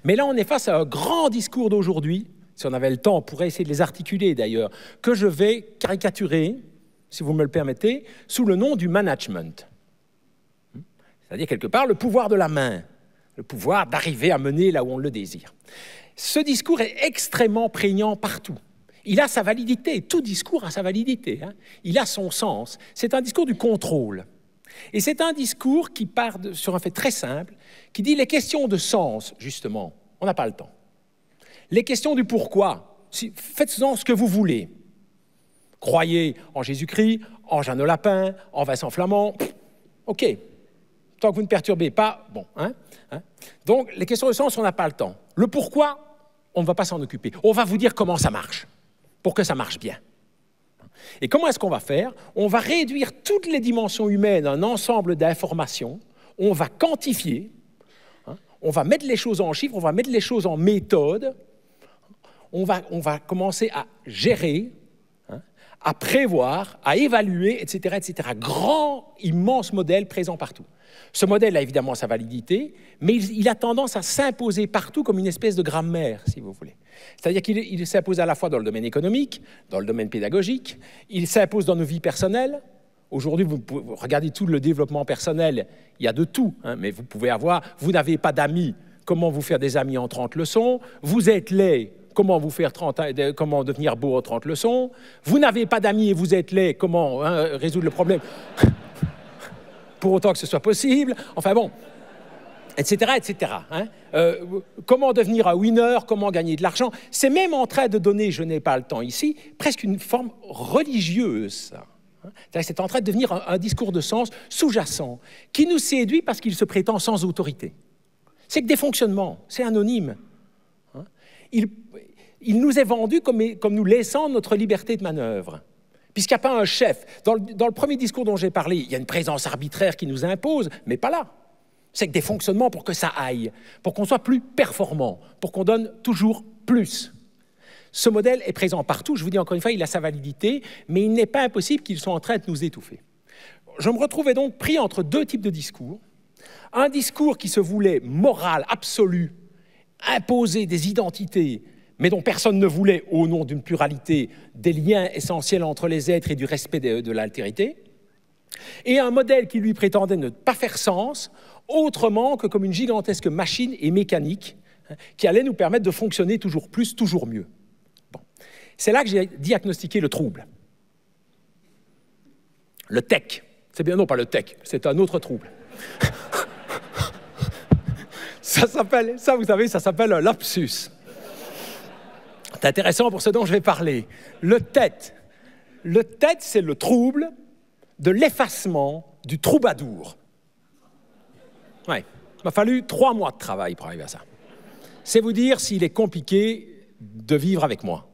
Mais là, on est face à un grand discours d'aujourd'hui, si on avait le temps, on pourrait essayer de les articuler d'ailleurs, que je vais caricaturer, si vous me le permettez, sous le nom du management. C'est-à-dire, quelque part, le pouvoir de la main, le pouvoir d'arriver à mener là où on le désire. Ce discours est extrêmement prégnant partout. Il a sa validité, tout discours a sa validité, hein. Il a son sens. C'est un discours du contrôle. Et c'est un discours qui part sur un fait très simple, qui dit les questions de sens, justement, on n'a pas le temps. Les questions du pourquoi, faites-en ce que vous voulez. Croyez en Jésus-Christ, en Jeanne Lapin, en Vincent Flamand, ok. Tant que vous ne perturbez pas, bon. Hein. Donc, les questions de sens, on n'a pas le temps. Le pourquoi, on ne va pas s'en occuper. On va vous dire comment ça marche, pour que ça marche bien. Et comment est-ce qu'on va faire? On va réduire toutes les dimensions humaines, un ensemble d'informations, on va quantifier, hein, on va mettre les choses en chiffres, on va mettre les choses en méthode, on va commencer à gérer, hein, à prévoir, à évaluer, etc., etc. Grand, immense modèle présent partout. Ce modèle a évidemment sa validité, mais il a tendance à s'imposer partout comme une espèce de grammaire, si vous voulez. C'est-à-dire qu'il s'impose à la fois dans le domaine économique, dans le domaine pédagogique, il s'impose dans nos vies personnelles. Aujourd'hui, vous regardez tout le développement personnel, il y a de tout, hein, mais vous pouvez avoir, vous n'avez pas d'amis, comment vous faire des amis en 30 leçons, vous êtes laid, comment vous faire comment devenir beau en 30 leçons, vous n'avez pas d'amis et vous êtes laid, comment résoudre le problème pour autant que ce soit possible, enfin bon, etc., etc. Hein. Comment devenir un winner, comment gagner de l'argent, c'est même en train de donner, je n'ai pas le temps ici, presque une forme religieuse. Hein. C'est en train de devenir un discours de sens sous-jacent, qui nous séduit parce qu'il se prétend sans autorité. C'est que des fonctionnements, c'est anonyme. Hein. Il nous est vendu comme nous laissant notre liberté de manœuvre. Puisqu'il n'y a pas un chef. Dans le premier discours dont j'ai parlé, il y a une présence arbitraire qui nous impose, mais pas là. C'est que des fonctionnements pour que ça aille, pour qu'on soit plus performant, pour qu'on donne toujours plus. Ce modèle est présent partout, je vous dis encore une fois, il a sa validité, mais il n'est pas impossible qu'ils soient en train de nous étouffer. Je me retrouvais donc pris entre deux types de discours. Un discours qui se voulait moral, absolu, imposer des identités, mais dont personne ne voulait, au nom d'une pluralité, des liens essentiels entre les êtres et du respect de l'altérité, et un modèle qui lui prétendait ne pas faire sens, autrement que comme une gigantesque machine et mécanique, hein, qui allait nous permettre de fonctionner toujours plus, toujours mieux. Bon. C'est là que j'ai diagnostiqué le trouble. Le tech. C'est bien, non pas le tech, c'est un autre trouble. Ça, vous savez, ça s'appelle un lapsus. C'est intéressant pour ce dont je vais parler. Le tête, c'est le trouble de l'effacement du troubadour. Ouais, il m'a fallu 3 mois de travail pour arriver à ça. C'est vous dire s'il est compliqué de vivre avec moi.